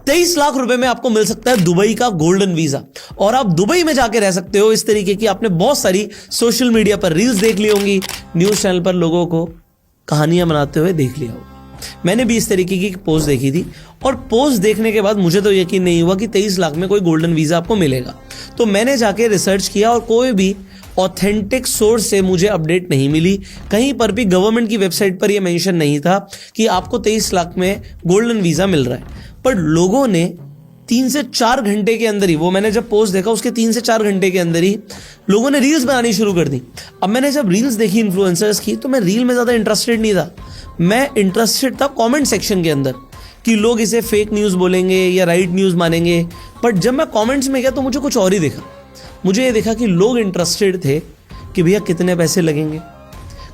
23 लाख रुपए में आपको मिल सकता है दुबई का गोल्डन वीजा और आप दुबई में जाके रह सकते हो। इस तरीके की आपने बहुत सारी सोशल मीडिया पर रील्स देख ली होंगी, न्यूज चैनल पर लोगों को कहानियां बनाते हुए देख लिया होगा। मैंने भी इस तरीके की पोस्ट देखी थी और पोस्ट देखने के बाद मुझे तो यकीन नहीं हुआ कि 23 लाख में कोई गोल्डन वीजा आपको मिलेगा। तो मैंने जाके रिसर्च किया और कोई भी ऑथेंटिक सोर्स से मुझे अपडेट नहीं मिली। कहीं पर भी गवर्नमेंट की वेबसाइट पर यह मेंशन नहीं था कि आपको 23 लाख में गोल्डन वीजा मिल रहा है। पर लोगों ने 3 से 4 घंटे के अंदर ही, वो मैंने जब पोस्ट देखा उसके 3 से 4 घंटे के अंदर ही लोगों ने रील्स बनानी शुरू कर दी। अब मैंने जब रील्स देखी इन्फ्लुएंसर्स की तो मैं रील में ज़्यादा इंटरेस्टेड नहीं था, मैं इंटरेस्टेड था कमेंट सेक्शन के अंदर कि लोग इसे फेक न्यूज़ बोलेंगे या राइट न्यूज़ मानेंगे। बट जब मैं कमेंट्स में गया तो मुझे कुछ और ही देखा। मुझे ये देखा कि लोग इंटरेस्टेड थे कि भैया कितने पैसे लगेंगे,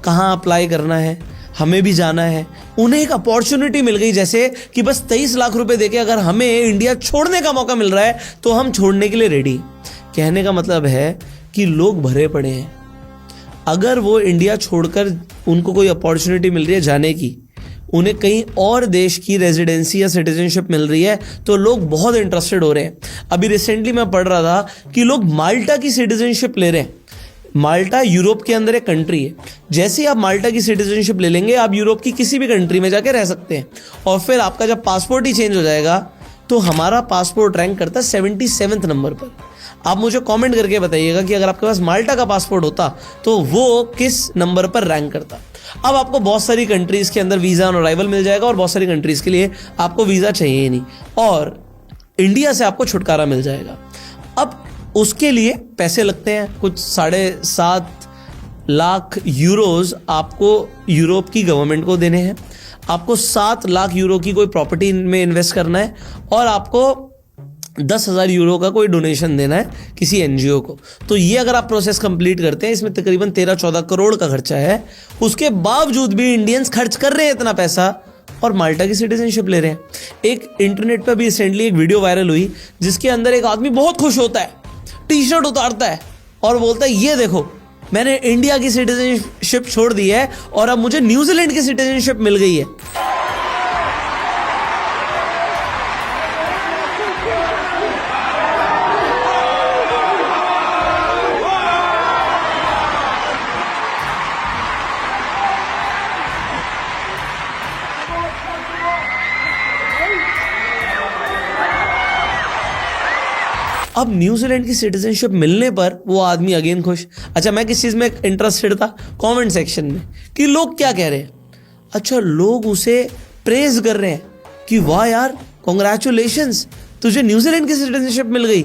कहाँ अप्लाई करना है, हमें भी जाना है। उन्हें एक अपॉर्चुनिटी मिल गई, जैसे कि बस 23 लाख रुपए देके अगर हमें इंडिया छोड़ने का मौका मिल रहा है तो हम छोड़ने के लिए रेडी। कहने का मतलब है कि लोग भरे पड़े हैं। अगर वो इंडिया छोड़कर उनको कोई अपॉर्चुनिटी मिल रही है जाने की, उन्हें कहीं और देश की रेजिडेंसी या सिटीजनशिप मिल रही है, तो लोग बहुत इंटरेस्टेड हो रहे हैं। अभी रिसेंटली मैं पढ़ रहा था कि लोग माल्टा की सिटीजनशिप ले रहे हैं। माल्टा यूरोप के अंदर एक कंट्री है। जैसे ही आप माल्टा की सिटीजनशिप ले लेंगे, आप यूरोप की किसी भी कंट्री में जाके रह सकते हैं। और फिर आपका जब पासपोर्ट ही चेंज हो जाएगा तो हमारा पासपोर्ट रैंक करता है 77वें नंबर पर। आप मुझे कमेंट करके बताइएगा कि अगर आपके पास माल्टा का पासपोर्ट होता तो वो किस नंबर पर रैंक करता। अब आपको बहुत सारी कंट्रीज़ के अंदर वीज़ा ऑन अराइवल मिल जाएगा और बहुत सारी कंट्रीज़ के लिए आपको वीज़ा चाहिए ही नहीं और इंडिया से आपको छुटकारा मिल जाएगा। अब उसके लिए पैसे लगते हैं, कुछ 7.5 लाख यूरोज आपको यूरोप की गवर्नमेंट को देने हैं। आपको 7 लाख यूरो की कोई प्रॉपर्टी में इन्वेस्ट करना है और आपको 10,000 यूरो का कोई डोनेशन देना है किसी एनजीओ को। तो ये अगर आप प्रोसेस कंप्लीट करते हैं, इसमें तकरीबन 13-14 करोड़ का खर्चा है। उसके बावजूद भी इंडियंस खर्च कर रहे हैं इतना पैसा और माल्टा की सिटीजनशिप ले रहे हैं। एक इंटरनेट पर भी रिसेंटली एक वीडियो वायरल हुई जिसके अंदर एक आदमी बहुत खुश होता है, टी शर्ट उतारता है और बोलता है ये देखो मैंने इंडिया की सिटीजनशिप छोड़ दी है और अब मुझे न्यूजीलैंड की सिटीजनशिप मिल गई है। अब न्यूजीलैंड की सिटीजनशिप मिलने पर वो आदमी अगेन खुश। अच्छा, मैं किस चीज़ में इंटरेस्टेड था? कमेंट सेक्शन में कि लोग क्या कह रहे हैं। अच्छा, लोग उसे प्रेज कर रहे हैं कि वाह यार, कॉन्ग्रेचुलेशंस, तुझे न्यूजीलैंड की सिटीजनशिप मिल गई।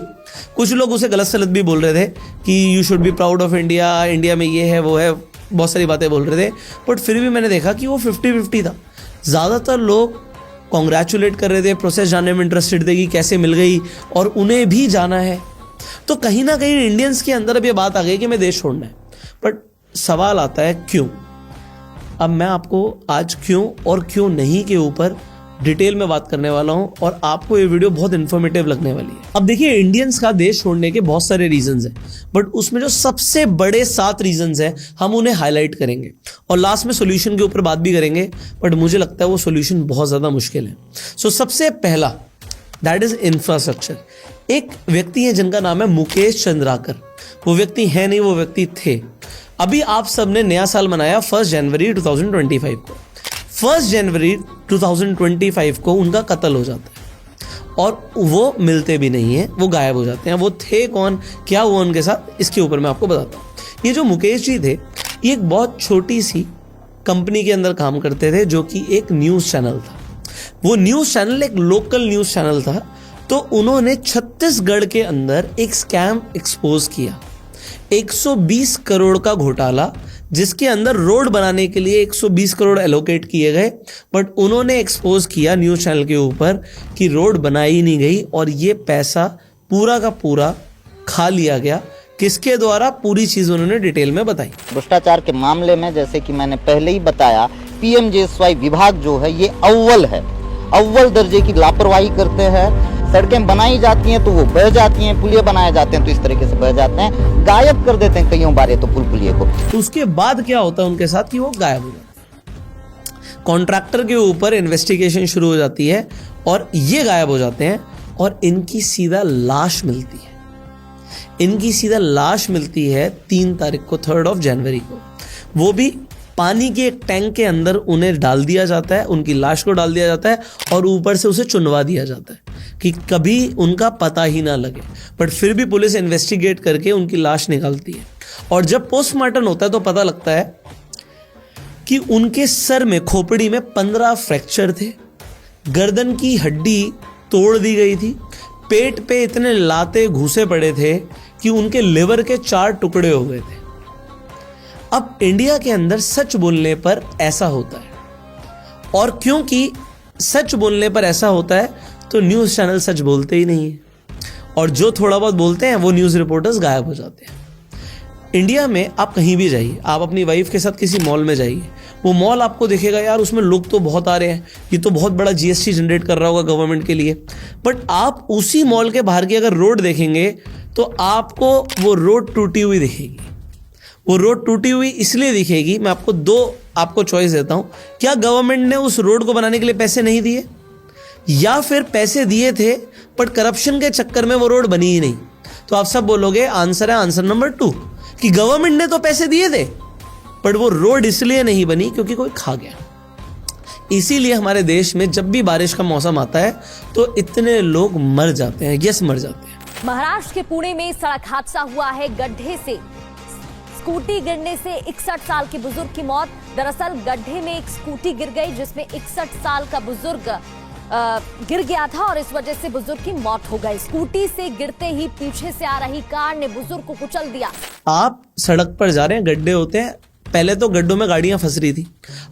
कुछ लोग उसे गलत सलत भी बोल रहे थे कि you should be proud of India, India में ये है वो है, बहुत सारी बातें बोल रहे थे। बट फिर भी मैंने देखा कि वो 50-50 था। ज़्यादातर लोग कॉन्ग्रेचुलेट कर रहे थे, प्रोसेस जानने में इंटरेस्टेड थे कि कैसे मिल गई और उन्हें भी जाना है। तो कहीं ना कहीं इंडियंस के अंदर अब ये बात आ गई कि मैं देश छोड़ना है। बट सवाल आता है क्यों। अब मैं आपको आज क्यों और क्यों नहीं के ऊपर डिटेल में बात करने वाला हूं और आपको ये वीडियो बहुत इन्फॉर्मेटिव लगने वाली है। अब देखिए, इंडियंस का देश छोड़ने के बहुत सारे रीजंस हैं, बट उसमें जो सबसे बड़े 7 रीजंस हैं हम उन्हें हाईलाइट करेंगे और लास्ट में सोल्यूशन के ऊपर बात भी करेंगे। बट मुझे लगता है वो सोल्यूशन बहुत ज़्यादा मुश्किल है। सो सबसे पहला, दैट इज इंफ्रास्ट्रक्चर। एक व्यक्ति है जिनका नाम है मुकेश चंद्राकर। वो व्यक्ति है नहीं, वो व्यक्ति थे। अभी आप सबने नया साल मनाया 1 जनवरी 2025 को। 1 जनवरी 2025 को उनका कत्ल हो जाता है और वो मिलते भी नहीं है, वो गायब हो जाते हैं। वो थे कौन, क्या हुआ उनके साथ, इसके ऊपर मैं आपको बताता हूँ। ये जो मुकेश जी थे, ये एक बहुत छोटी सी कंपनी के अंदर काम करते थे जो कि एक न्यूज़ चैनल था। वो न्यूज़ चैनल एक लोकल न्यूज़ चैनल था। तो उन्होंने छत्तीसगढ़ के अंदर एक स्कैम एक्सपोज किया, 120 करोड़ का घोटाला, जिसके अंदर रोड बनाने के लिए 120 करोड़ एलोकेट किए गए। बट उन्होंने एक्सपोज किया न्यूज़ चैनल के ऊपर कि रोड बनाई नहीं गई और ये पैसा पूरा का पूरा खा लिया गया। किसके द्वारा? पूरी चीज़ उन्होंने डिटेल में बताई। भ्रष्टाचार के मामले में जैसे कि मैंने पहले ही बताया, पीएमजेएसवाई विभाग जो है ये अव्वल है, अव्वल दर्जे की लापरवाही करते हैं। सड़कें बनाई जाती हैं तो वो बह जाती हैं, पुलिये बनाए जाते हैं तो इस तरीके से बह जाते हैं, गायब कर देते हैं कईयों बार ये तो पुलिये को। तो उसके बाद क्या होता है उनके साथ कि वो गायब हो जाते हैं। कॉन्ट्रैक्टर के ऊपर इन्वेस्टिगेशन शुरू हो जाती है और ये गायब हो जाते हैं और इनकी सीधा लाश मिलती है। इनकी सीधा लाश मिलती है 3 तारीख को, 3 जनवरी को। वो भी पानी के एक टैंक के अंदर उन्हें डाल दिया जाता है, उनकी लाश को डाल दिया जाता है और ऊपर से उसे चुनवा दिया जाता है कि कभी उनका पता ही ना लगे। बट फिर भी पुलिस इन्वेस्टिगेट करके उनकी लाश निकालती है और जब पोस्टमार्टम होता है तो पता लगता है कि उनके सर में, खोपड़ी में 15 फ्रैक्चर थे, गर्दन की हड्डी तोड़ दी गई थी, पेट पे इतने लाते घुसे पड़े थे कि उनके लिवर के 4 टुकड़े हो गए थे। अब इंडिया के अंदर सच बोलने पर ऐसा होता है और क्योंकि सच बोलने पर ऐसा होता है तो न्यूज़ चैनल सच बोलते ही नहीं है और जो थोड़ा बहुत बोलते हैं वो न्यूज़ रिपोर्टर्स गायब हो जाते हैं। इंडिया में आप कहीं भी जाइए, आप अपनी वाइफ के साथ किसी मॉल में जाइए, वो मॉल आपको दिखेगा यार उसमें लोग तो बहुत आ रहे हैं, ये तो बहुत बड़ा जीएसटी जनरेट कर रहा होगा गवर्नमेंट के लिए। बट आप उसी मॉल के बाहर की अगर रोड देखेंगे तो आपको वो रोड टूटी हुई दिखेगी। वो रोड टूटी हुई इसलिए दिखेगी, मैं आपको 2 चॉइस देता हूँ, क्या गवर्नमेंट ने उस रोड को बनाने के लिए पैसे नहीं दिए, या फिर पैसे दिए थे बट करप्शन के चक्कर में वो रोड बनी ही नहीं। तो आप सब बोलोगे आंसर है आंसर नंबर 2 कि गवर्नमेंट ने तो पैसे दिए थे बट वो रोड इसलिए नहीं बनी क्योंकि कोई खा गया। इसीलिए हमारे देश में जब भी बारिश का मौसम आता है तो इतने लोग मर जाते हैं, यस मर जाते हैं। महाराष्ट्र के पुणे में सड़क हादसा हुआ है। गड्ढे से स्कूटी गिरने से 61 साल के बुजुर्ग की मौत। दरअसल गड्ढे में एक स्कूटी गिर गई जिसमें 61 साल का बुजुर्ग गिर गया था और इस वजह से बुजुर्ग की मौत हो गई। स्कूटी से गिरते ही पीछे से आ रही कार ने बुजुर्ग को कुचल दिया। आप सड़क पर जा रहे हैं, गड्ढे होते हैं, पहले तो गड्ढों में गाड़ियां फंस रही थी,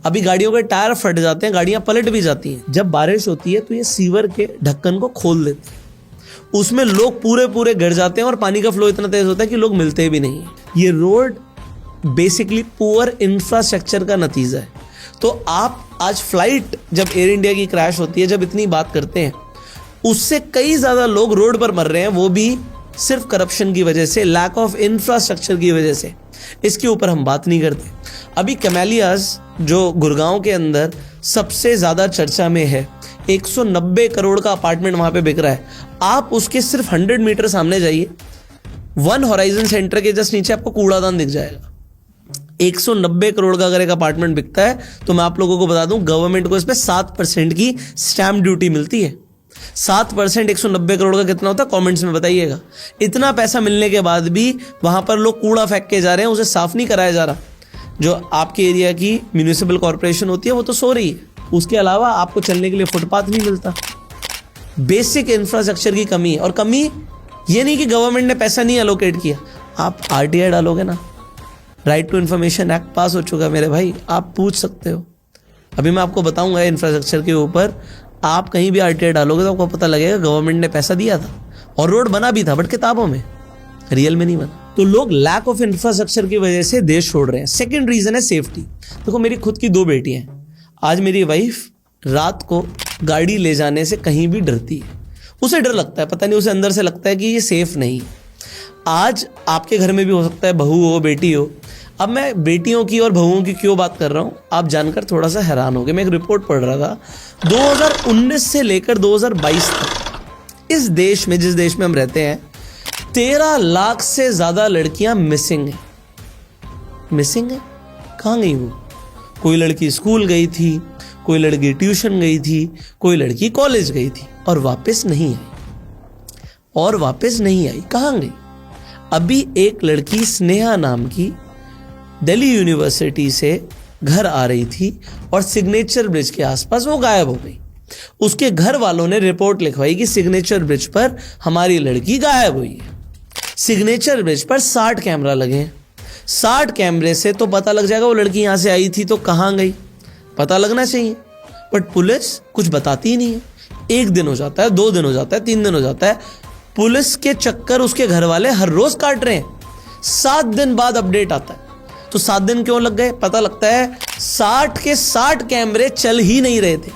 अभी गाड़ियों के टायर फट जाते हैं, गाड़ियां पलट भी जाती हैं। जब बारिश होती है तो ये सीवर के ढक्कन को खोल देते हैं, उसमें लोग पूरे गिर जाते हैं और पानी का फ्लो इतना तेज होता है कि लोग मिलते भी नहीं है। ये रोड बेसिकली पुअर इंफ्रास्ट्रक्चर का नतीजा है। तो आप आज फ्लाइट जब एयर इंडिया की क्रैश होती है, जब इतनी बात करते हैं, उससे कई ज्यादा लोग रोड पर मर रहे हैं, वो भी सिर्फ करप्शन की वजह से, लैक ऑफ इंफ्रास्ट्रक्चर की वजह से। इसके ऊपर हम बात नहीं करते। अभी कैमेलियाज जो गुड़गांव के अंदर सबसे ज्यादा चर्चा में है, 190 करोड़ का अपार्टमेंट वहां पे बिक रहा है। आप उसके सिर्फ 100 मीटर सामने जाइए, वन होराइजन सेंटर के जस्ट नीचे आपको कूड़ादान दिख जाएगा। 190 करोड़ का अगर एक अपार्टमेंट बिकता है तो मैं आप लोगों को बता दूं गवर्नमेंट को इस पे 7% की स्टैंप ड्यूटी मिलती है। 7% 190 करोड़ का कितना होता है कमेंट्स में बताइएगा। इतना पैसा मिलने के बाद भी वहां पर लोग कूड़ा फेंक के जा रहे हैं, उसे साफ नहीं कराया जा रहा। जो आपके एरिया की म्यूनिसिपल कॉर्पोरेशन होती है वो तो सो रही है, उसके अलावा आपको चलने के लिए फुटपाथ नहीं मिलता। बेसिक इंफ्रास्ट्रक्चर की कमी है। और कमी ये नहीं कि गवर्नमेंट ने पैसा नहीं एलोकेट किया, आप आरटीआई डालोगे ना, right to information act pass हो चुका मेरे भाई, आप पूछ सकते हो। अभी मैं आपको बताऊंगा इंफ्रास्ट्रक्चर के ऊपर, आप कहीं भी आरटीआई डालोगे तो आपको पता लगेगा गवर्नमेंट ने पैसा दिया था और रोड बना भी था, बट किताबों में, रियल में नहीं बना। तो लोग लैक ऑफ इंफ्रास्ट्रक्चर की वजह से देश छोड़ रहे हैं। सेकेंड रीजन है सेफ्टी। देखो मेरी खुद की 2 बेटियां हैं। आज मेरी वाइफ रात को गाड़ी ले जाने से कहीं भी डरती है, उसे डर लगता है, पता नहीं उसे अंदर से लगता है कि ये सेफ नहीं। आज आपके घर में भी हो सकता है बहू हो बेटी हो। अब मैं बेटियों की और बहुओं की क्यों बात कर रहा हूँ, आप जानकर थोड़ा सा हैरान होंगे। मैं एक रिपोर्ट पढ़ रहा था, 2019 से लेकर 2022 तक इस देश में, जिस देश में हम रहते हैं, 13 लाख से ज्यादा लड़कियां मिसिंग है। मिसिंग है, कहाँ गई वो? कोई लड़की स्कूल गई थी, कोई लड़की ट्यूशन गई थी, कोई लड़की कॉलेज गई थी और वापस नहीं आई। कहाँ गई? अभी एक लड़की स्नेहा नाम की दिल्ली यूनिवर्सिटी से घर आ रही थी और सिग्नेचर ब्रिज के आसपास वो गायब हो गई। उसके घर वालों ने रिपोर्ट लिखवाई कि सिग्नेचर ब्रिज पर हमारी लड़की गायब हुई है। सिग्नेचर ब्रिज पर 60 कैमरा लगे हैं। 60 कैमरे से तो पता लग जाएगा वो लड़की यहां से आई थी तो कहां गई, पता लगना चाहिए। बट पुलिस कुछ बताती ही नहीं है। 1 दिन हो जाता है, 2 दिन हो जाता है, 3 दिन हो जाता है, पुलिस के चक्कर उसके घर वाले हर रोज काट रहे हैं। 7 दिन बाद अपडेट आता है। तो 7 दिन क्यों लग गए? पता लगता है 60 के 60 कैमरे चल ही नहीं रहे थे।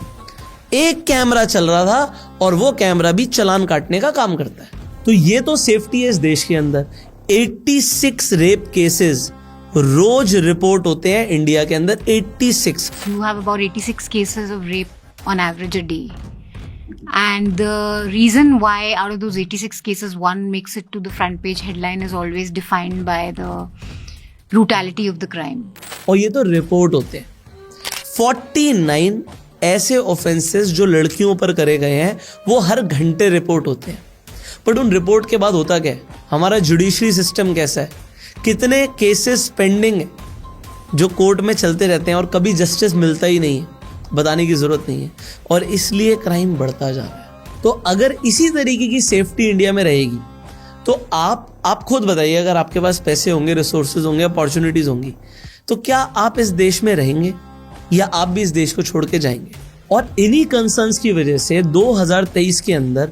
एक कैमरा चल रहा था और वो कैमरा भी चालान काटने का काम करता है। तो ये तो सेफ्टी है इस देश के अंदर। 86 रेप केसेस रोज रिपोर्ट होते हैं इंडिया के अंदर। 86। You have about 86 cases of rape on average a day. And the reason why out of those 86 cases, one makes it to the front page headline is always defined by the brutality of the crime. और ये तो report होते हैं। 49 ऐसे offences जो लड़कियों पर करे गए हैं वो हर घंटे रिपोर्ट होते हैं। बट उन रिपोर्ट के बाद होता क्या है? हमारा जुडिशरी सिस्टम कैसा है? कितने केसेस पेंडिंग है जो कोर्ट में चलते रहते हैं और कभी जस्टिस मिलता ही नहीं है, बताने की ज़रूरत नहीं है, और इसलिए क्राइम बढ़ता जा रहा है। तो अगर इसी तरीके की सेफ्टी इंडिया में रहेगी तो आप खुद बताइए, अगर आपके पास पैसे होंगे, रिसोर्सेज होंगे, अपॉर्चुनिटीज़ होंगी, तो क्या आप इस देश में रहेंगे या आप भी इस देश को छोड़ के जाएंगे? और इन्हीं कंसर्न्स की वजह से 2023 के अंदर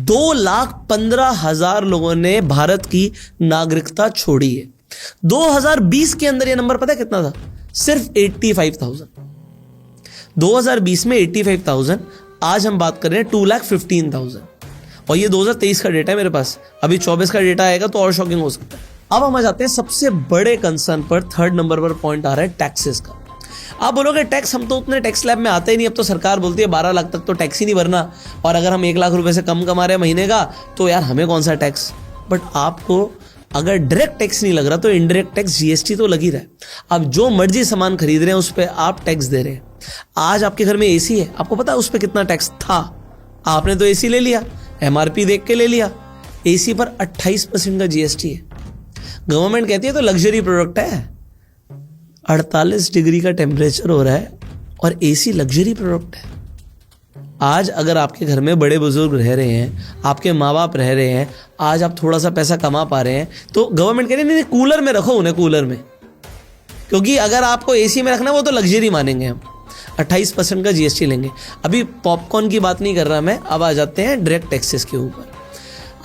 2,15,000 लोगों ने भारत की नागरिकता छोड़ी है। 2020 के अंदर ये नंबर पता है कितना था? सिर्फ 85,000। 2020 में 85,000, आज हम बात कर रहे हैं 2,15,000, और ये 2023 का डेटा है मेरे पास। अभी 24 का डेटा आएगा तो और शॉकिंग हो सकता है। अब हम आ जाते हैं सबसे बड़े कंसर्न पर। थर्ड नंबर पर पॉइंट आ रहा है टैक्सेस का। आप बोलोगे टैक्स, हम तो उतने टैक्स स्लैब में आते ही नहीं, अब तो सरकार बोलती है 12 लाख तक तो टैक्स ही नहीं भरना, और अगर हम 1 लाख रुपए से कम कमा रहे हैं महीने का तो यार हमें कौन सा टैक्स। बट आपको अगर डायरेक्ट टैक्स नहीं लग रहा तो इनडायरेक्ट टैक्स जीएसटी तो लग ही रहा है। अब जो मर्जी सामान खरीद रहे हैं उस पर आप टैक्स दे रहे हैं। आज आपके घर में एसी है, आपको पता है उस पर कितना टैक्स था? आपने तो एसी ले लिया, एमआरपी देख के ले लिया। एसी पर 28% का जीएसटी है। गवर्नमेंट कहती है तो लग्जरी प्रोडक्ट है। 48 डिग्री का टेम्परेचर हो रहा है और एसी लग्जरी प्रोडक्ट है। आज अगर आपके घर में बड़े बुजुर्ग रह रहे हैं, आपके माँ बाप रह रहे हैं, आज आप थोड़ा सा पैसा कमा पा रहे हैं, तो गवर्नमेंट कह रही है नहीं कूलर में रखो उन्हें, कूलर में, क्योंकि अगर आपको एसी में रखना है वो तो लग्जरी मानेंगे हम। 28% का जीएसटी लेंगे। अभी पॉपकॉर्न की बात नहीं कर रहा मैं, अब आ जाते हैं डायरेक्ट टैक्सेस के ऊपर।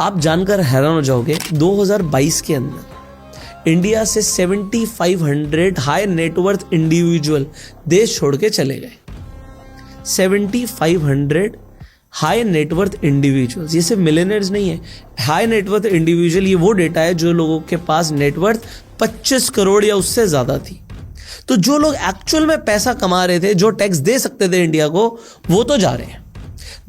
आप जानकर हैरान हो जाओगे, 2022 के अंदर इंडिया से 7,500 हाई नेटवर्थ इंडिविजुअल देश छोड़ के चले गए। 7,500 हाई नेटवर्थ इंडिविजुअल्स, ये सिर्फ मिलियनर्स नहीं है। हाई नेटवर्थ इंडिविजुअल ये वो डेटा है जो लोगों के पास नेटवर्थ 25 करोड़ या उससे ज़्यादा थी। तो जो लोग एक्चुअल में पैसा कमा रहे थे, जो टैक्स दे सकते थे इंडिया को, वो तो जा रहे हैं।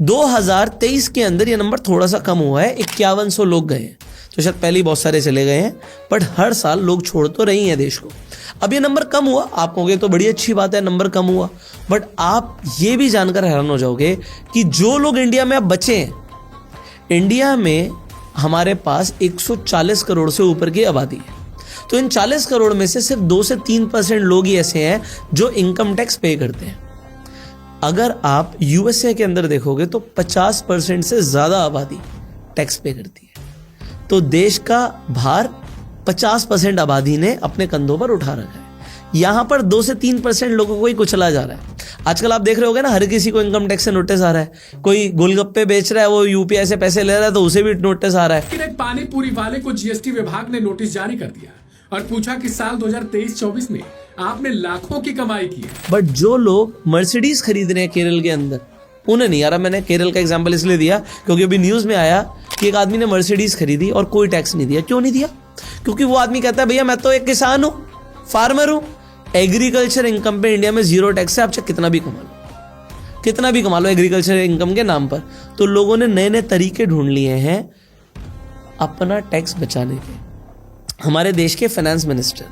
2023 के अंदर ये नंबर थोड़ा सा कम हुआ है, 5100 लोग गए हैं। तो शायद पहले ही बहुत सारे चले गए हैं, बट हर साल लोग छोड़ तो रही हैं देश को। अब ये नंबर कम हुआ, आप कहोगे तो बड़ी अच्छी बात है, नंबर कम हुआ, बट आप ये भी जानकर हैरान हो जाओगे कि जो लोग इंडिया में अब बचे हैं, इंडिया में हमारे पास 140 करोड़ से ऊपर की आबादी है। तो इन 40 करोड़ में से सिर्फ 2 से 3% लोग ही ऐसे हैं जो इनकम टैक्स पे करते हैं। अगर आप यूएसए के अंदर देखोगे तो 50% से ज़्यादा आबादी टैक्स पे करती है। तो देश का भार 50% आबादी ने अपने कंधों पर उठा रखा है। यहाँ पर 2 से 3% लोगों को ही कुचला जा रहा है। आजकल आप देख रहे होगे ना, हर किसी को इनकम टैक्स से नोटिस आ रहा है। कोई गोलगप्पे बेच रहा है, वो यूपीआई से पैसे ले रहा है तो उसे भी नोटिस आ रहा है। लेकिन एक पानी पूरी वाले को जीएसटी विभाग ने नोटिस जारी कर दिया और पूछा कि साल 2023-24 में आपने लाखों की कमाई की है। बट जो लोग मर्सिडीज खरीद रहे हैं केरल के अंदर, उन्हें नहीं आ रहा। मैंने केरल का एग्जांपल इसलिए दिया क्योंकि अभी न्यूज में आया कि एक आदमी ने मर्सिडीज खरीदी और कोई टैक्स नहीं दिया। क्यों नहीं दिया? क्योंकि वो आदमी कहता है भैया मैं तो एक किसान हूं, फार्मर हूं, एग्रीकल्चर इनकम पे इंडिया में 0 टैक्स है। आप चाहे कितना भी कमा लो एग्रीकल्चर इनकम के नाम पर। तो लोगों ने नए नए तरीके ढूंढ लिए हैं अपना टैक्स बचाने के। हमारे देश के finance minister,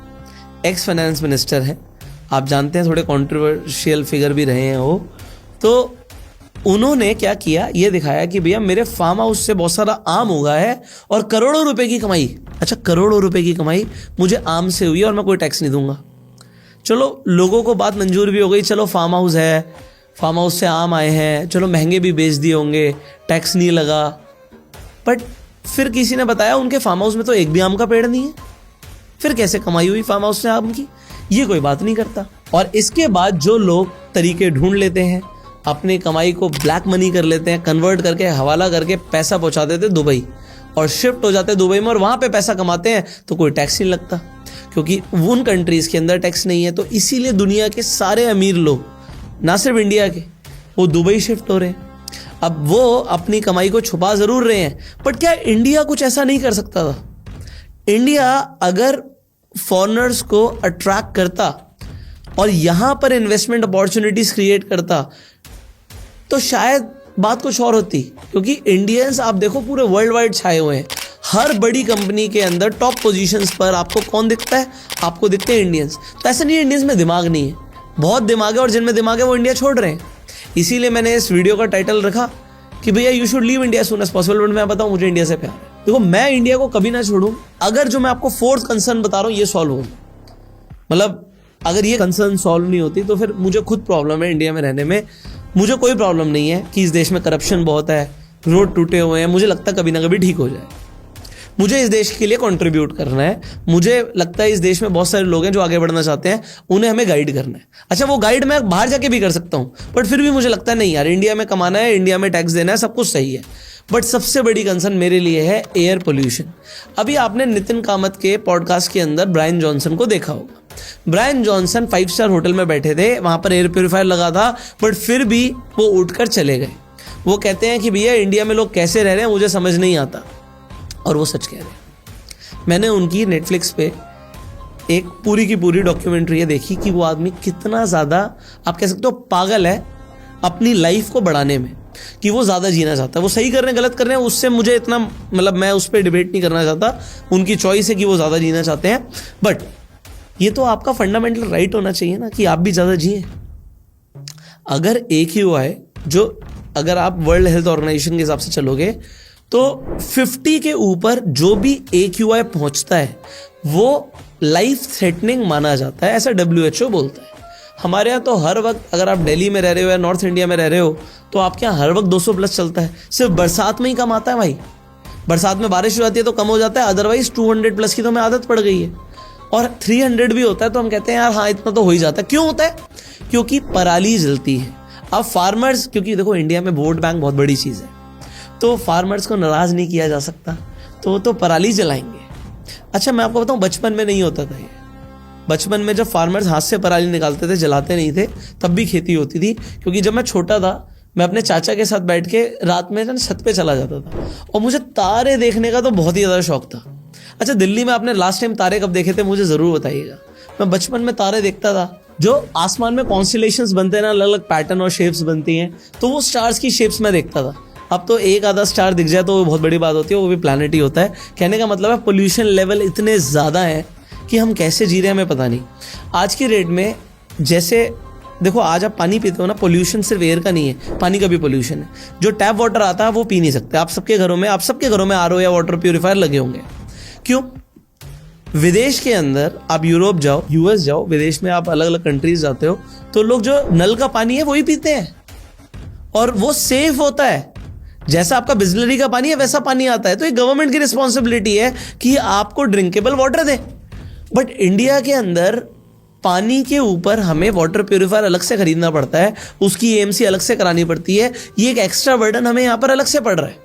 ex finance minister हैं, आप जानते हैं, थोड़े कंट्रोवर्शियल फिगर भी रहे हैं वो। तो उन्होंने क्या किया, ये दिखाया कि भैया मेरे फार्म हाउस से बहुत सारा आम उगा है और करोड़ों रुपए की कमाई, अच्छा करोड़ों रुपए की कमाई मुझे आम से हुई और मैं कोई टैक्स नहीं दूंगा। चलो लोगों को बात मंजूर भी हो गई, चलो फार्म हाउस है, फार्म हाउस से आम आए हैं, चलो महंगे भी बेच दिए होंगे, टैक्स नहीं लगा। बट फिर किसी ने बताया उनके फार्म हाउस में तो एक भी आम का पेड़ नहीं है, फिर कैसे कमाई हुई फार्म हाउस से आम की? ये कोई बात नहीं करता। और इसके बाद जो लोग तरीके ढूंढ लेते हैं, अपनी कमाई को ब्लैक मनी कर लेते हैं, कन्वर्ट करके हवाला करके पैसा पहुंचा देते दुबई और शिफ्ट हो जाते हैं दुबई में और वहां पे पैसा कमाते हैं, तो कोई टैक्स नहीं लगता क्योंकि उन कंट्रीज के अंदर टैक्स नहीं है। तो इसीलिए दुनिया के सारे अमीर लोग, ना सिर्फ इंडिया के, वो दुबई शिफ्ट हो रहे हैं। अब वो अपनी कमाई को छुपा जरूर रहे हैं, बट क्या इंडिया कुछ ऐसा नहीं कर सकता था? इंडिया अगर फॉरेनर्स को अट्रैक्ट करता और यहां पर इन्वेस्टमेंट अपॉर्चुनिटीज क्रिएट करता, तो शायद बात कुछ और होती, क्योंकि इंडियंस आप देखो पूरे वर्ल्ड वाइड छाए हुए हैं। हर बड़ी कंपनी के अंदर टॉप पोजीशंस पर आपको कौन दिखता है? आपको दिखते हैं इंडियंस। तो ऐसा नहीं है इंडियंस में दिमाग नहीं है, बहुत दिमाग है, और जिनमें दिमाग है वो इंडिया छोड़ रहे हैं। इसीलिए मैंने इस वीडियो का टाइटल रखा कि भैया you should leave India soon as possible. But मैं बताऊं, मुझे इंडिया से प्यार है। देखो, मैं इंडिया को कभी ना छोड़ूं अगर जो मैं आपको फोर्थ कंसर्न बता रहा हूं ये सॉल्व हो। मतलब अगर ये कंसर्न सॉल्व नहीं होती तो फिर मुझे खुद प्रॉब्लम है इंडिया में रहने में। मुझे कोई प्रॉब्लम नहीं है कि इस देश में करप्शन बहुत है, रोड टूटे हुए हैं, मुझे लगता है कभी ना कभी ठीक हो जाए। मुझे इस देश के लिए कंट्रीब्यूट करना है। मुझे लगता है इस देश में बहुत सारे लोग हैं जो आगे बढ़ना चाहते हैं, उन्हें हमें गाइड करना है। अच्छा, वो गाइड मैं बाहर जाके भी कर सकता हूँ, बट फिर भी मुझे लगता है नहीं यार, इंडिया में कमाना है, इंडिया में टैक्स देना है, सब कुछ सही है। बट सबसे बड़ी कंसर्न मेरे लिए है एयर पोल्यूशन। अभी आपने नितिन कामत के पॉडकास्ट के अंदर ब्रायन जॉनसन को देखा होगा। ब्रायन जॉनसन 5 स्टार होटल में बैठे थे, वहां पर एयर प्योरीफायर लगा था, बट फिर भी वो उठकर चले गए। वो कहते हैं कि भैया इंडिया में लोग कैसे रह रहे हैं मुझे समझ नहीं आता, और वो सच कह रहे हैं। मैंने उनकी नेटफ्लिक्स पे एक पूरी की पूरी डॉक्यूमेंट्री देखी कि वो आदमी कितना ज़्यादा, आप कह सकते हो, पागल है अपनी लाइफ को बढ़ाने में, कि वो ज़्यादा जीना चाहता है। वो सही कर रहे हैं गलत कर रहे हैं उससे मुझे इतना, मतलब मैं उस पर डिबेट नहीं करना चाहता, उनकी चॉइस है कि वो ज़्यादा जीना चाहते हैं। बट ये तो आपका फंडामेंटल राइट होना चाहिए ना कि आप भी ज़्यादा जिए। अगर AQI, जो अगर आप वर्ल्ड हेल्थ ऑर्गेनाइजेशन के हिसाब से चलोगे तो 50 के ऊपर जो भी AQI पहुंचता है वो लाइफ थ्रेटनिंग माना जाता है, ऐसा WHO बोलता है। हमारे यहाँ तो हर वक्त, अगर आप दिल्ली में रह रहे हो या नॉर्थ इंडिया में रह रहे हो, तो आपके यहाँ हर वक्त 200 प्लस चलता है। सिर्फ बरसात में ही कम आता है भाई, बरसात में बारिश हो जाती है तो कम हो जाता है, अदरवाइज 200 प्लस की तो हमें आदत पड़ गई है। और 300 भी होता है तो हम कहते हैं यार हाँ इतना तो हो ही जाता है। क्यों होता है? क्योंकि पराली जलती है। अब फार्मर्स, क्योंकि देखो इंडिया में वोट बैंक बहुत बड़ी चीज़ है, तो फार्मर्स को नाराज़ नहीं किया जा सकता, तो वो तो पराली जलाएंगे। अच्छा, मैं आपको बताऊं, बचपन में नहीं होता था ये। बचपन में जब फार्मर्स हाथ से पराली निकालते थे, जलाते नहीं थे, तब भी खेती होती थी। क्योंकि जब मैं छोटा था, मैं अपने चाचा के साथ बैठ के रात में ना छत पे चला जाता था, और मुझे तारे देखने का तो बहुत ही ज़्यादा शौक था। अच्छा, दिल्ली में आपने लास्ट टाइम तारे कब देखे थे मुझे ज़रूर बताइएगा। मैं बचपन में तारे देखता था, जो आसमान में कॉन्स्टेलेशंस बनते हैं ना, अलग अलग पैटर्न और शेप्स बनती हैं, तो वो स्टार्स की शेप्स में देखता था। अब तो एक आधा स्टार दिख जाए तो वो बहुत बड़ी बात होती है, वो भी प्लैनेट ही होता है। कहने का मतलब है पोल्यूशन लेवल इतने ज़्यादा है कि हम कैसे जी रहे हैं हमें पता नहीं। आज की रेट में, जैसे देखो आज आप पानी पीते हो ना, पोल्यूशन सिर्फ एयर का नहीं है, पानी का भी पोल्यूशन है। जो टैप वाटर आता है वो पी नहीं सकते। आप सबके घरों में RO या वाटर प्यूरीफायर लगे होंगे। क्यों? विदेश के अंदर आप यूरोप जाओ, US जाओ, विदेश में आप अलग अलग कंट्रीज जाते हो, तो लोग जो नल का पानी है वही पीते हैं, और वो सेफ होता है। जैसा आपका बिस्लरी का पानी है वैसा पानी आता है। तो ये गवर्नमेंट की रिस्पॉन्सिबिलिटी है कि आपको drinkable water they. But India के अंदर पानी के ऊपर हमें वाटर प्यूरीफायर अलग से खरीदना पड़ता है, उसकी AMC अलग से करानी पड़ती है। ये एक एक्स्ट्रा बर्डन हमें यहाँ पर अलग से पड़ रहा है।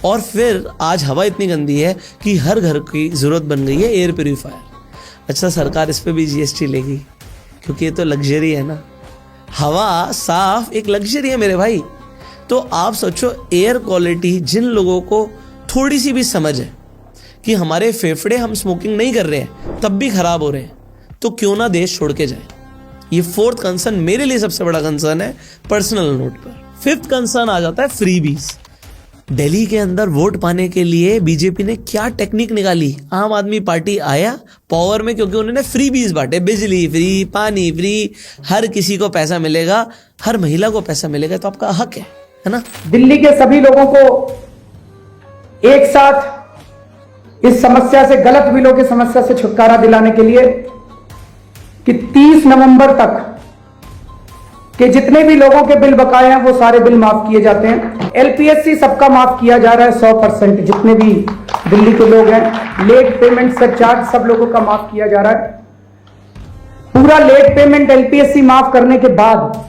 और फिर आज हवा इतनी गंदी है कि हर घर की ज़रूरत बन गई है एयर प्यूरीफायर। अच्छा, सरकार इस पर भी GST लेगी, क्योंकि ये तो लग्जरी है ना। हवा साफ एक लग्जरी है मेरे भाई। तो आप सोचो, एयर क्वालिटी, जिन लोगों को थोड़ी सी भी समझ है कि हमारे फेफड़े, हम स्मोकिंग नहीं कर रहे हैं तब भी खराब हो रहे हैं, तो क्यों ना देश छोड़ के जाए। ये फोर्थ कंसर्न मेरे लिए सबसे बड़ा कंसर्न है पर्सनल नोट पर। फिफ्थ कंसर्न आ जाता है फ्रीबीज। दिल्ली के अंदर वोट पाने के लिए बीजेपी ने क्या टेक्निक निकाली। आम आदमी पार्टी आया पावर में, क्योंकि उन्होंने फ्रीबीज बांटे, बिजली फ्री, पानी फ्री, हर किसी को पैसा मिलेगा, हर महिला को पैसा मिलेगा, तो आपका हक है ना। दिल्ली के सभी लोगों को एक साथ इस समस्या से, गलत बिलों की समस्या से छुटकारा दिलाने के लिए कि 30 नवंबर तक के जितने भी लोगों के बिल बकाए हैं वो सारे बिल माफ किए जाते हैं। LPSC सबका माफ किया जा रहा है 100%। जितने भी दिल्ली के लोग हैं, लेट पेमेंट सरचार्ज सब लोगों का माफ किया जा रहा है। पूरा लेट पेमेंट LPSC माफ करने के बाद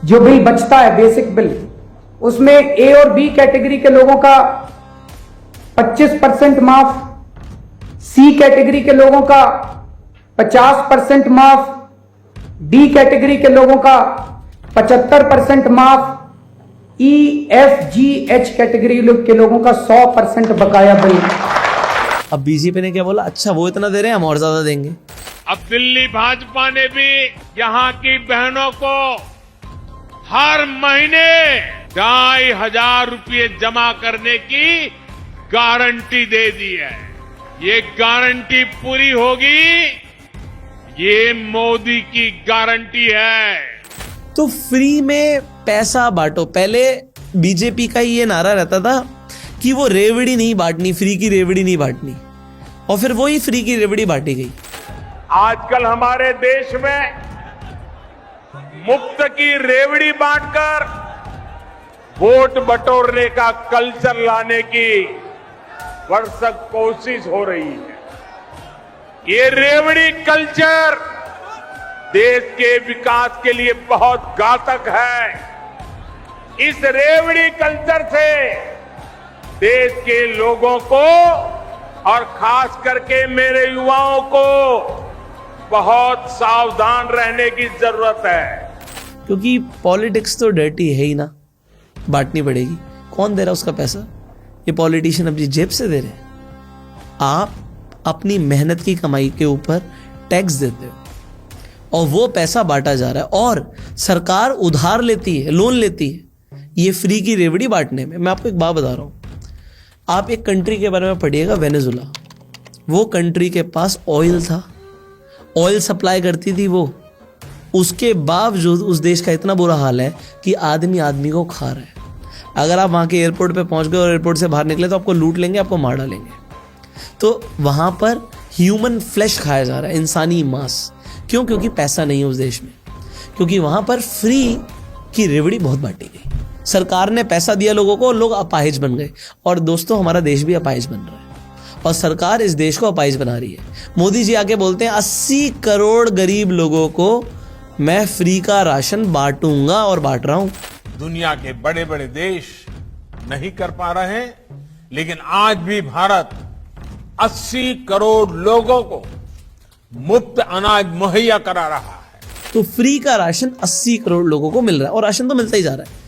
जो बिल बचता है, बेसिक बिल, उसमें A और B कैटेगरी के लोगों का 25% माफ, C कैटेगरी के लोगों का 50% माफ, D कैटेगरी के लोगों का 75% माफ, E, F, G, H category के लोगों का 100% बकाया बिल। अब बीजेपी ने क्या बोला, अच्छा वो इतना दे रहे हैं हम और ज्यादा देंगे। अब दिल्ली भाजपा ने भी यहाँ की बहनों को हर महीने 2,500 रुपये जमा करने की गारंटी दे दी है। ये गारंटी पूरी होगी, ये मोदी की गारंटी है। तो फ्री में पैसा बांटो। पहले बीजेपी का ये नारा रहता था कि वो रेवड़ी नहीं बांटनी, फ्री की रेवड़ी नहीं बांटनी, और फिर वही फ्री की रेवड़ी बांटी गई। आजकल हमारे देश में मुफ्त की रेवड़ी बांटकर वोट बटोरने का कल्चर लाने की भरसक कोशिश हो रही है। ये रेवड़ी कल्चर देश के विकास के लिए बहुत घातक है। इस रेवड़ी कल्चर से देश के लोगों को और खास करके मेरे युवाओं को बहुत सावधान रहने की जरूरत है। क्योंकि पॉलिटिक्स तो डर्टी है ही ना, बांटनी पड़ेगी। कौन दे रहा उसका पैसा? ये पॉलिटिशियन अपनी जेब से दे रहे हैं। आप अपनी मेहनत की कमाई के ऊपर टैक्स देते हो और वो पैसा बांटा जा रहा है, और सरकार उधार लेती है, लोन लेती है ये फ्री की रेवड़ी बांटने में। मैं आपको एक बात बता रहा हूं, आप एक कंट्री के बारे में पढ़िएगा, वेनेजुला। वो कंट्री के पास ऑयल था, ऑयल सप्लाई करती थी वो, उसके बावजूद उस देश का इतना बुरा हाल है कि आदमी आदमी को खा रहा है। अगर आप वहाँ के एयरपोर्ट पे पहुँच गए और एयरपोर्ट से बाहर निकले तो आपको लूट लेंगे, आपको मार डालेंगे। तो वहाँ पर ह्यूमन फ्लैश खाया जा रहा है, इंसानी मांस। क्यों? क्योंकि पैसा नहीं है उस देश में, क्योंकि वहाँ पर फ्री की रेवड़ी बहुत बांटी गई। सरकार ने पैसा दिया लोगों को और लोग अपाहिज बन गए। और दोस्तों, हमारा देश भी अपाहिज बन रहा है और सरकार इस देश को अपाहिज बना रही है। मोदी जी आके बोलते हैं 80 करोड़ गरीब लोगों को मैं फ्री का राशन बांटूंगा, और बांट रहा हूं। दुनिया के बड़े बड़े देश नहीं कर पा रहे हैं, लेकिन आज भी भारत 80 करोड़ लोगों को मुफ्त अनाज मुहैया करा रहा है। तो फ्री का राशन 80 करोड़ लोगों को मिल रहा है, और राशन तो मिलता ही जा रहा है।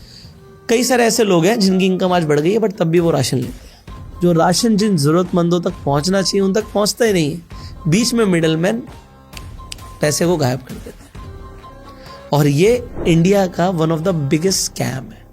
कई सारे ऐसे लोग हैं जिनकी इनकम आज बढ़ गई है, बट तब भी वो राशन लेते हैं। जो राशन जिन जरूरतमंदों तक पहुंचना चाहिए उन तक पहुंचता ही नहीं है। बीच में मिडलमैन पैसे को गायब कर देते हैं, और ये इंडिया का one of the biggest scam है।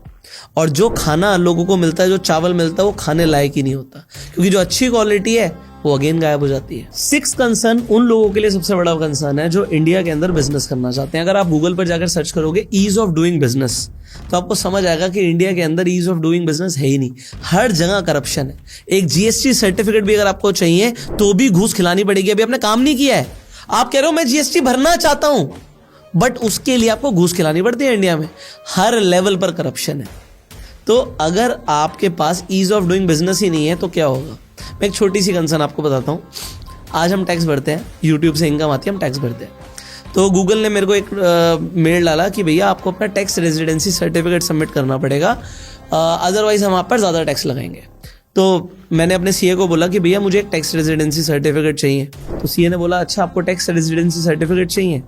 और जो खाना लोगों को मिलता है, जो चावल मिलता है, वो खाने लायक ही नहीं होता, क्योंकि जो अच्छी क्वालिटी है वो अगेन गायब हो जाती है। 6 कंसर्न उन लोगों के लिए सबसे बड़ा कंसर्न है जो इंडिया के अंदर बिजनेस करना चाहते हैं। अगर आप गूगल पर जाकर सर्च करोगे ईज ऑफ डूइंग बिजनेस, तो आपको समझ आएगा कि इंडिया के अंदर ईज ऑफ डूइंग बिजनेस है ही नहीं। हर जगह करप्शन है। एक जीएसटी सर्टिफिकेट भी अगर आपको चाहिए तो भी घूस खिलानी पड़ेगी। अभी आपने काम नहीं किया है, आप कह रहे हो मैं जीएसटी भरना चाहता हूं, बट उसके लिए आपको घूस खिलानी पड़ती है। इंडिया में हर लेवल पर करप्शन है। तो अगर आपके पास ईज ऑफ डूइंग बिजनेस ही नहीं है तो क्या होगा? मैं एक छोटी सी कंसर्न आपको बताता हूँ। आज हम टैक्स भरते हैं, यूट्यूब से इनकम आती है, हम टैक्स भरते हैं। तो गूगल ने मेरे को एक मेल डाला कि भैया आपको अपना टैक्स रेजिडेंसी सर्टिफिकेट सबमिट करना पड़ेगा, अदरवाइज हम आप पर ज़्यादा टैक्स लगाएंगे। तो मैंने अपने सीए को बोला कि भैया मुझे एक टैक्स रेजिडेंसी सर्टिफिकेट चाहिए। तो सीए ने बोला अच्छा आपको टैक्स रेजिडेंसी सर्टिफिकेट चाहिए,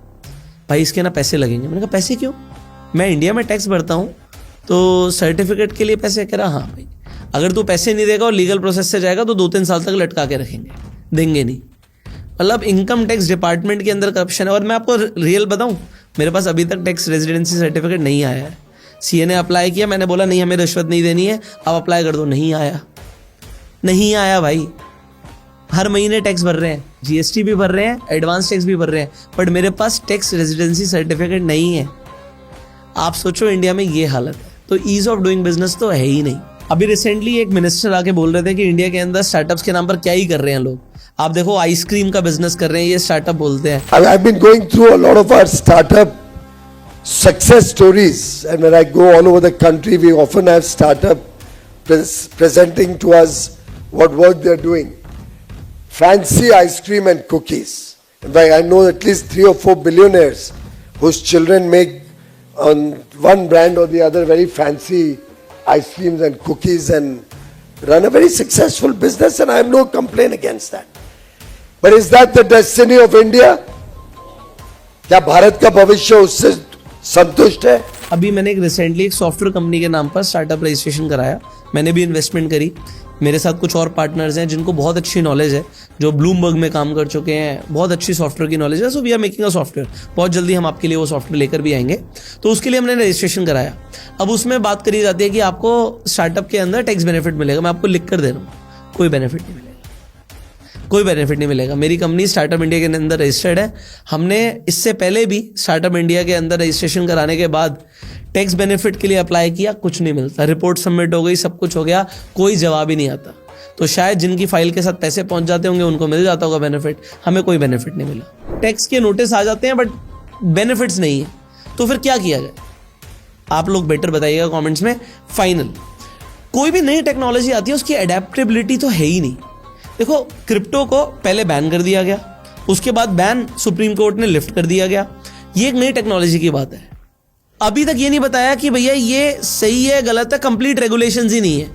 भाई इसके ना पैसे लगेंगे। मैंने कहा पैसे क्यों? मैं इंडिया में टैक्स भरता हूँ तो सर्टिफिकेट के लिए पैसे? कह रहा हाँ भाई, अगर तू पैसे नहीं देगा और लीगल प्रोसेस से जाएगा तो 2-3 साल तक लटका के रखेंगे, देंगे नहीं। मतलब इनकम टैक्स डिपार्टमेंट के अंदर करप्शन है। और मैं आपको रियल बताऊं, मेरे पास अभी तक टैक्स रेजिडेंसी सर्टिफिकेट नहीं आया है। सीए ने अप्लाई किया, मैंने बोला नहीं हमें रिश्वत नहीं देनी है, आप अप्लाई कर दो। नहीं आया, नहीं आया भाई। हर महीने टैक्स भर रहे हैं, जीएसटी भी भर रहे हैं, एडवांस टैक्स भी भर रहे हैं, बट मेरे पास टैक्स रेजिडेंसी सर्टिफिकेट नहीं है। आप सोचो इंडिया में ये हालत है, तो ईज ऑफ डूइंग बिजनेस तो है ही नहीं। अभी रिसेंटली एक मिनिस्टर आके बोल रहे थे कि इंडिया के अंदर स्टार्टअप्स के नाम पर क्या ही कर रहे हैं लोग। आप देखो आइसक्रीम का बिजनेस कर रहे हैं, ये स्टार्टअप बोलते हैं। I've been going through a lot of our startup success stories, and when I go all over the country, we often have startup presenting to us what work they're doing. Fancy ice cream and cookies. In fact, I know at least 3 or 4 billionaires whose children make on one brand or the other very fancy ice creams and cookies and run a very successful business, and I have no complaint against that. But is that the destiny of India? क्या भारत का भविष्य उससे संतुष्ट है? अभी मैंने एक recently एक सॉफ्टवेयर कंपनी के नाम पर स्टार्टअप रजिस्ट्रेशन कराया, मैंने भी इन्वेस्टमेंट करी। मेरे साथ कुछ और पार्टनर्स हैं जिनको बहुत अच्छी नॉलेज है, जो ब्लूमबर्ग में काम कर चुके हैं, बहुत अच्छी सॉफ्टवेयर की नॉलेज है। So we are making a software, बहुत जल्दी हम आपके लिए वो सॉफ्टवेयर लेकर भी आएंगे। तो उसके लिए हमने रजिस्ट्रेशन कराया। अब उसमें बात करी जाती है कि आपको स्टार्टअप के अंदर टैक्स बेनिफिट मिलेगा। मैं आपको लिख कर दे रहा हूँ, कोई बेनिफिट नहीं मिलेगा, कोई बेनिफिट नहीं मिलेगा। मेरी कंपनी स्टार्टअप इंडिया के अंदर रजिस्टर्ड है। हमने इससे पहले भी स्टार्टअप इंडिया के अंदर रजिस्ट्रेशन कराने के बाद टैक्स बेनिफिट के लिए अप्लाई किया, कुछ नहीं मिलता। रिपोर्ट सबमिट हो गई, सब कुछ हो गया, कोई जवाब ही नहीं आता। तो शायद जिनकी फाइल के साथ पैसे पहुंच जाते होंगे उनको मिल जाता होगा बेनिफिट, हमें कोई बेनिफिट नहीं मिला। टैक्स के नोटिस आ जाते हैं बट बेनिफिट्स नहीं है, तो फिर क्या किया जाए? आप लोग बेटर बताइएगा कमेंट्स में। फाइनल, कोई भी नई टेक्नोलॉजी आती है उसकी अडेप्टेबिलिटी तो है ही नहीं। देखो, क्रिप्टो को पहले बैन कर दिया गया, उसके बाद बैन सुप्रीम कोर्ट ने लिफ्ट कर दिया गया। ये एक नई टेक्नोलॉजी की बात है। अभी तक ये नहीं बताया कि भैया ये सही है गलत है, कंप्लीट रेगुलेशंस ही नहीं है।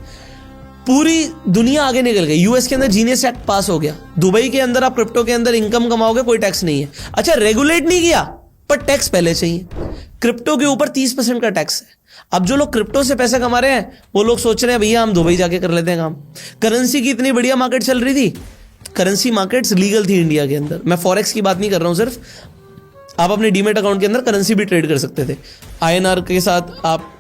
पूरी दुनिया आगे निकल गई। यूएस के अंदर जीनियस एक्ट पास हो गया, दुबई के अंदर आप क्रिप्टो के अंदर इनकम कमाओगे, कोई टैक्स नहीं है। अच्छा, रेगुलेट नहीं किया पर टैक्स पहले चाहिए। क्रिप्टो के ऊपर 30% का टैक्स है। अब जो लोग क्रिप्टो से पैसे कमा रहे हैं वो लोग सोच रहे हैं भैया हम दुबई जाके कर लेते हैं काम। करेंसी की इतनी बढ़िया मार्केट चल रही थी, करेंसी मार्केट्स लीगल थी इंडिया के अंदर। मैं फॉरेक्स की बात नहीं कर रहा हूं, सिर्फ आप अपने डीमेट अकाउंट के अंदर करेंसी भी ट्रेड कर सकते थे। INR के साथ आप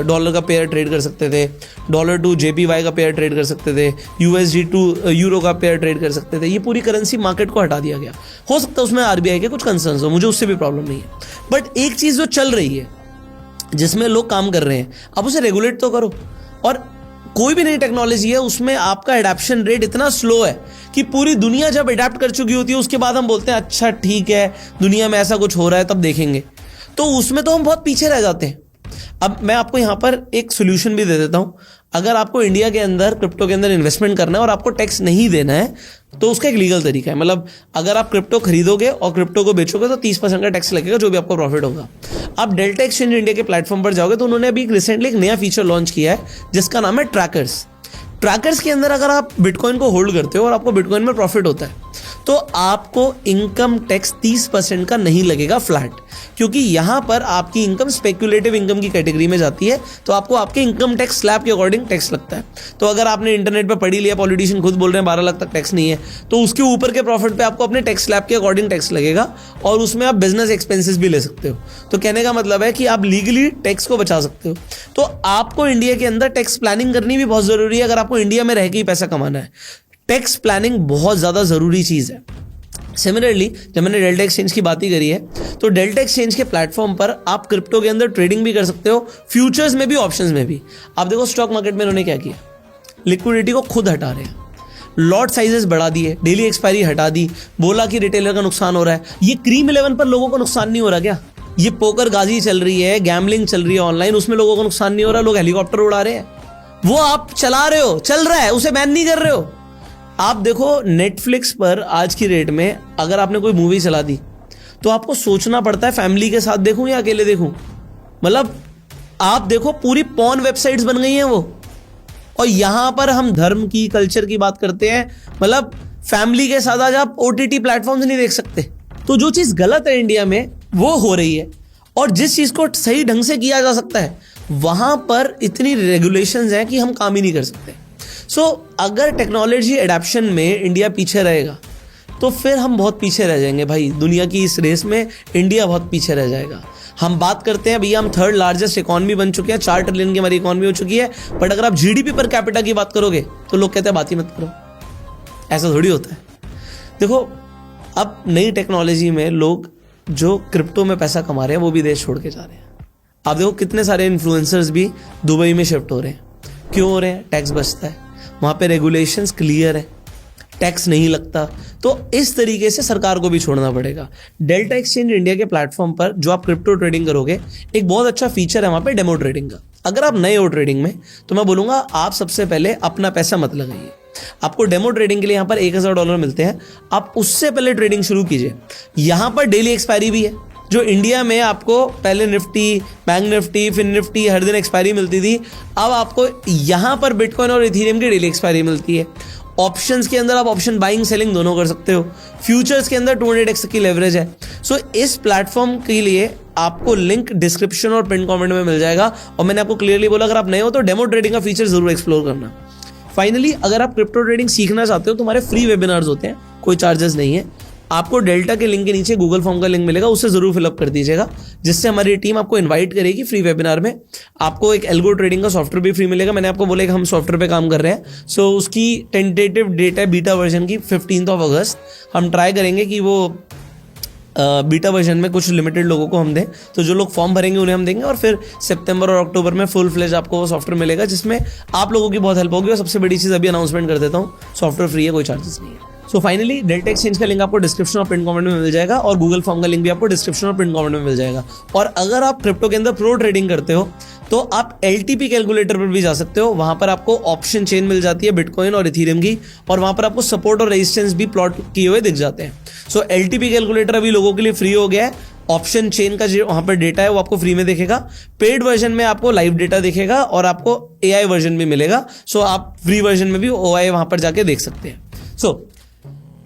डॉलर का पेयर ट्रेड कर सकते थे, डॉलर टू JPY का पेयर ट्रेड कर सकते थे, USD टू यूरो का पेयर ट्रेड कर सकते थे। ये पूरी करेंसी मार्केट को हटा दिया गया। हो सकता है उसमें RBI के कुछ कंसर्न्स हो, मुझे उससे भी प्रॉब्लम नहीं है। बट एक चीज़ जो चल रही है जिसमें लोग काम कर रहे हैं, आप उसे रेगुलेट तो करो। और कोई भी नई टेक्नोलॉजी है उसमें आपका एडेप्शन रेट इतना स्लो है कि पूरी दुनिया जब एडेप्ट कर चुकी होती है उसके बाद हम बोलते हैं अच्छा ठीक है दुनिया में ऐसा कुछ हो रहा है तब देखेंगे, तो उसमें तो हम बहुत पीछे रह जाते हैं। अब मैं आपको यहां पर एक सोल्यूशन भी दे देता हूं। अगर आपको इंडिया के अंदर क्रिप्टो के अंदर इन्वेस्टमेंट करना है और आपको टैक्स नहीं देना है तो उसका एक लीगल तरीका है। मतलब अगर आप क्रिप्टो खरीदोगे और क्रिप्टो को बेचोगे तो 30% का टैक्स लगेगा, जो भी आपको प्रॉफिट होगा। आप डेल्टा एक्सचेंज इंडिया के प्लेटफॉर्म पर जाओगे तो उन्होंने अभी रिसेंटली एक नया फीचर लॉन्च किया है जिसका नाम है ट्रैकर्स। ट्रैकर्स के अंदर अगर आप बिटकॉइन को होल्ड करते हो और आपको बिटकॉइन में प्रॉफिट होता है तो आपको इनकम टैक्स 30% का नहीं लगेगा फ्लैट, क्योंकि यहां पर आपकी इनकम स्पेक्युलेटिव इनकम की कैटेगरी में जाती है। तो आपको आपके इनकम टैक्स स्लैब के अकॉर्डिंग टैक्स लगता है। तो अगर आपने इंटरनेट पर पढ़ी लिया, पॉलिटिशियन खुद बोल रहे हैं 12 लाख तक टैक्स नहीं है, तो उसके ऊपर के प्रॉफिट पे आपको अपने टैक्स स्लैब के अकॉर्डिंग टैक्स लगेगा और उसमें आप बिजनेस एक्सपेंसेस भी ले सकते हो। तो कहने का मतलब है कि आप लीगली टैक्स को बचा सकते हो। तो आपको इंडिया के अंदर टैक्स प्लानिंग करनी भी बहुत जरूरी है अगर आपको इंडिया में रह के ही पैसा कमाना है। टैक्स प्लानिंग बहुत ज़्यादा ज़रूरी चीज़ है। सिमिलरली जब मैंने डेल्टा एक्सचेंज की बात ही करी है तो डेल्टा एक्सचेंज के प्लेटफॉर्म पर आप क्रिप्टो के अंदर ट्रेडिंग भी कर सकते हो, फ्यूचर्स में भी, ऑप्शंस में भी। आप देखो स्टॉक मार्केट में उन्होंने क्या किया, लिक्विडिटी को खुद हटा रहे हैं, लॉट साइजेस बढ़ा दिए, डेली एक्सपायरी हटा दी, बोला कि रिटेलर का नुकसान हो रहा है। ये क्रीम 11 पर लोगों को नुकसान नहीं हो रहा क्या? ये पोकर गाजी चल रही है, गैम्बलिंग चल रही है ऑनलाइन, उसमें लोगों को नुकसान नहीं हो रहा, लोग हेलीकॉप्टर उड़ा रहे हैं, वो आप चला रहे हो, चल रहा है, उसे बैन नहीं कर रहे हो। आप देखो नेटफ्लिक्स पर आज की रेट में अगर आपने कोई मूवी चला दी तो आपको सोचना पड़ता है फैमिली के साथ देखूं या अकेले देखूं। मतलब आप देखो पूरी पॉर्न वेबसाइट्स बन गई हैं वो, और यहां पर हम धर्म की, कल्चर की बात करते हैं। मतलब फैमिली के साथ आज आप OTT प्लेटफॉर्म्स नहीं देख सकते। तो जो चीज गलत है इंडिया में वो हो रही है, और जिस चीज को सही ढंग से किया जा सकता है वहां पर इतनी रेगुलेशंस हैं कि हम काम ही नहीं कर सकते। सो अगर टेक्नोलॉजी एडेप्शन में इंडिया पीछे रहेगा तो फिर हम बहुत पीछे रह जाएंगे भाई। दुनिया की इस रेस में इंडिया बहुत पीछे रह जाएगा। हम बात करते हैं भैया हम 3rd लार्जेस्ट इकॉनमी बन चुके हैं, 4 ट्रिलियन की हमारी इकॉनमी हो चुकी है, बट अगर आप GDP पर कैपिटा की बात करोगे तो लोग कहते हैं बात ही मत करो। ऐसा थोड़ी होता है। देखो अब नई टेक्नोलॉजी में लोग जो क्रिप्टो में पैसा कमा रहे हैं वो भी देश छोड़ के जा रहे हैं। आप देखो कितने सारे इन्फ्लुएंसर्स भी दुबई में शिफ्ट हो रहे हैं। क्यों हो रहे हैं? टैक्स बचता है, वहाँ पे रेगुलेशंस क्लियर है, टैक्स नहीं लगता। तो इस तरीके से सरकार को भी छोड़ना पड़ेगा। डेल्टा एक्सचेंज इंडिया के प्लेटफॉर्म पर जो आप क्रिप्टो ट्रेडिंग करोगे, एक बहुत अच्छा फीचर है वहाँ पे डेमो ट्रेडिंग का। अगर आप नए हो ट्रेडिंग में तो मैं बोलूँगा आप सबसे पहले अपना पैसा मत लगाइए। आपको डेमो ट्रेडिंग के लिए यहाँ पर $1000 मिलते हैं, आप उससे पहले ट्रेडिंग शुरू कीजिए। यहाँ पर डेली एक्सपायरी भी है। जो इंडिया में आपको पहले Nifty, bank Nifty, Fin Nifty हर दिन एक्सपायरी मिलती थी, अब आपको यहाँ पर बिटकॉइन और इथेरियम की डेली एक्सपायरी मिलती है। ऑप्शंस के अंदर आप ऑप्शन बाइंग सेलिंग दोनों कर सकते हो। फ्यूचर्स के अंदर 200x की लेवरेज है। सो इस प्लेटफॉर्म के लिए आपको लिंक डिस्क्रिप्शन और पिन कमेंट में मिल जाएगा। और मैंने आपको क्लियरली बोला अगर आप नए हो तो डेमो ट्रेडिंग का फीचर जरूर एक्सप्लोर करना। फाइनली अगर आप क्रिप्टो ट्रेडिंग सीखना चाहते हो तो हमारे फ्री वेबिनार्स होते हैं, कोई चार्जेस नहीं है। आपको डेल्टा के लिंक के नीचे गूगल फॉर्म का लिंक मिलेगा, उससे जरूर फिलअप कर दीजिएगा, जिससे हमारी टीम आपको इनवाइट करेगी फ्री वेबिनार में। आपको एक एल्गो ट्रेडिंग का सॉफ्टवेयर भी फ्री मिलेगा। मैंने आपको बोला कि हम सॉफ्टवेयर पे काम कर रहे हैं, सो उसकी टेंटेटिव डेट है बीटा वर्जन की 15 अगस्त। हम ट्राई करेंगे कि वो बीटा वर्जन में कुछ लिमिटेड लोगों को हम दें, तो जो लोग फॉर्म भरेंगे उन्हें हम देंगे, और फिर सितंबर और अक्टूबर में फुल फ्लेज आपको वो सॉफ्टवेयर मिलेगा, जिसमें आप लोगों की बहुत हेल्प होगी। और सबसे बड़ी चीज़ अभी अनाउंसमेंट कर देता हूँ, सॉफ्टवेयर फ्री है, कोई चार्जेस नहीं है। सो फाइनली डेल्टा एक्सचेंज का लिंक आपको डिस्क्रिप्शन और पिन कमेंट में मिल जाएगा, और गूगल फॉर्म का लिंक भी आपको डिस्क्रिप्शन और पिन कमेंट में मिल जाएगा। और अगर आप क्रिप्टो के अंदर प्रो ट्रेडिंग करते हो तो आप LTP कैलकुलेटर पर भी जा सकते हो। वहां पर आपको ऑप्शन चेन मिल जाती है बिटकॉइन और इथेरियम की, और वहां पर आपको सपोर्ट और रेजिस्टेंस भी प्लॉट किए हुए दिख जाते हैं। सो LTP कैलकुलेटर अभी लोगों के लिए फ्री हो गया है। ऑप्शन चेन का जो वहां पर डेटा है वो आपको फ्री में दिखेगा। पेड वर्जन में आपको लाइव डेटा दिखेगा और आपको AI वर्जन भी मिलेगा। सो आप फ्री वर्जन में भी OI वहां पर जाके देख सकते हैं। सो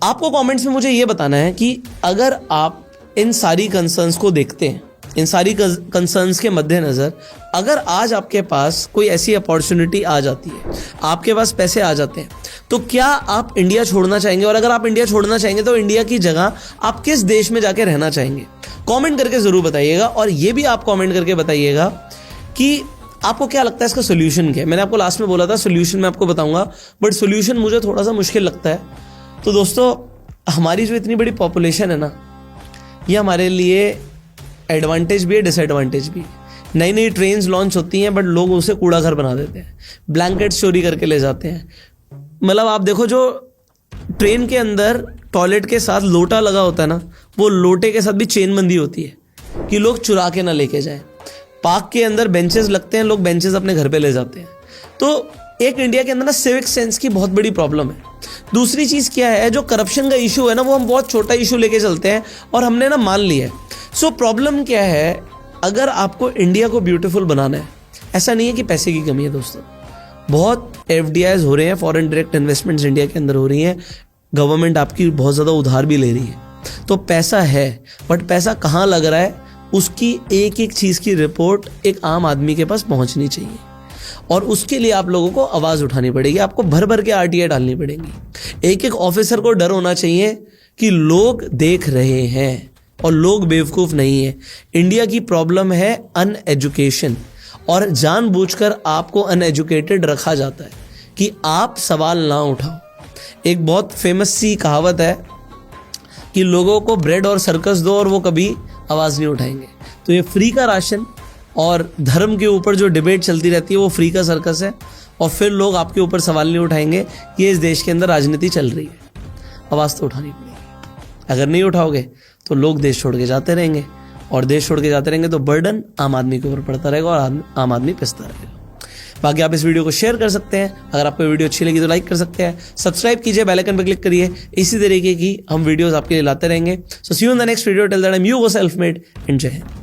आपको कमेंट्स में मुझे ये बताना है कि अगर आप इन सारी कंसर्न्स को देखते हैं, इन सारी कंसर्न्स के मद्देनजर अगर आज आपके पास कोई ऐसी अपॉर्चुनिटी आ जाती है, आपके पास पैसे आ जाते हैं, तो क्या आप इंडिया छोड़ना चाहेंगे? और अगर आप इंडिया छोड़ना चाहेंगे तो इंडिया की जगह आप किस देश में जाके रहना चाहेंगे? कमेंट करके ज़रूर बताइएगा। और ये भी आप कमेंट करके बताइएगा कि आपको क्या लगता है इसका सोल्यूशन क्या है। मैंने आपको लास्ट में बोला था सोल्यूशन मैं आपको बताऊंगा, बट सोल्यूशन मुझे थोड़ा सा मुश्किल लगता है। तो दोस्तों, हमारी जो इतनी बड़ी पॉपुलेशन है ना, ये हमारे लिए एडवांटेज भी है, डिसएडवांटेज भी। नई नई ट्रेन्स लॉन्च होती हैं, बट लोग उसे कूड़ा घर बना देते हैं, ब्लैंकेट्स चोरी करके ले जाते हैं। मतलब आप देखो, जो ट्रेन के अंदर टॉयलेट के साथ लोटा लगा होता है ना, वो लोटे के साथ भी चेन बंदी होती है कि लोग चुरा के ना लेके जाएं। पार्क के अंदर बेंचेस लगते हैं, लोग बेंचेस अपने घर पे ले जाते हैं। तो एक इंडिया के अंदर ना सिविक सेंस की बहुत बड़ी प्रॉब्लम है। दूसरी चीज़ क्या है, जो करप्शन का इशू है ना, वो हम बहुत छोटा इशू लेके चलते हैं और हमने ना मान लिया है। सो प्रॉब्लम क्या है, अगर आपको इंडिया को ब्यूटीफुल बनाना है, ऐसा नहीं है कि पैसे की कमी है दोस्तों। बहुत FDIs हो रहे हैं, फॉरेन डायरेक्ट इन्वेस्टमेंट्स इंडिया के अंदर हो रही हैं, गवर्नमेंट आपकी बहुत ज़्यादा उधार भी ले रही है। तो पैसा है, बट पैसा कहाँ लग रहा है, उसकी एक एक चीज़ की रिपोर्ट एक आम आदमी के पास पहुँचनी चाहिए। और उसके लिए आप लोगों को आवाज़ उठानी पड़ेगी, आपको भर भर के RTI डालनी पड़ेंगी। एक एक ऑफिसर को डर होना चाहिए कि लोग देख रहे हैं और लोग बेवकूफ़ नहीं है। इंडिया की प्रॉब्लम है अनएजुकेशन, और जानबूझकर आपको अनएजुकेटेड रखा जाता है कि आप सवाल ना उठाओ। एक बहुत फेमस सी कहावत है कि लोगों को ब्रेड और सर्कस दो और वो कभी आवाज़ नहीं उठाएंगे। तो ये फ्री का राशन और धर्म के ऊपर जो डिबेट चलती रहती है वो फ्री का सर्कस है, और फिर लोग आपके ऊपर सवाल नहीं उठाएंगे। ये इस देश के अंदर राजनीति चल रही है, आवाज़ तो उठानी पड़ेगी। अगर नहीं उठाओगे तो लोग देश छोड़ के जाते रहेंगे, और देश छोड़ के जाते रहेंगे तो बर्डन आम आदमी के ऊपर पड़ता रहेगा और आम आदमी पिसता रहेगा। बाकी आप इस वीडियो को शेयर कर सकते हैं, अगर आपको वीडियो अच्छी लगी तो लाइक कर सकते हैं, सब्सक्राइब कीजिए, बेल आइकन पर क्लिक करिए। इसी तरीके की हम वीडियोस आपके लिए लाते रहेंगे। So see you in the next video, till that I am you go self made and जय हिंद।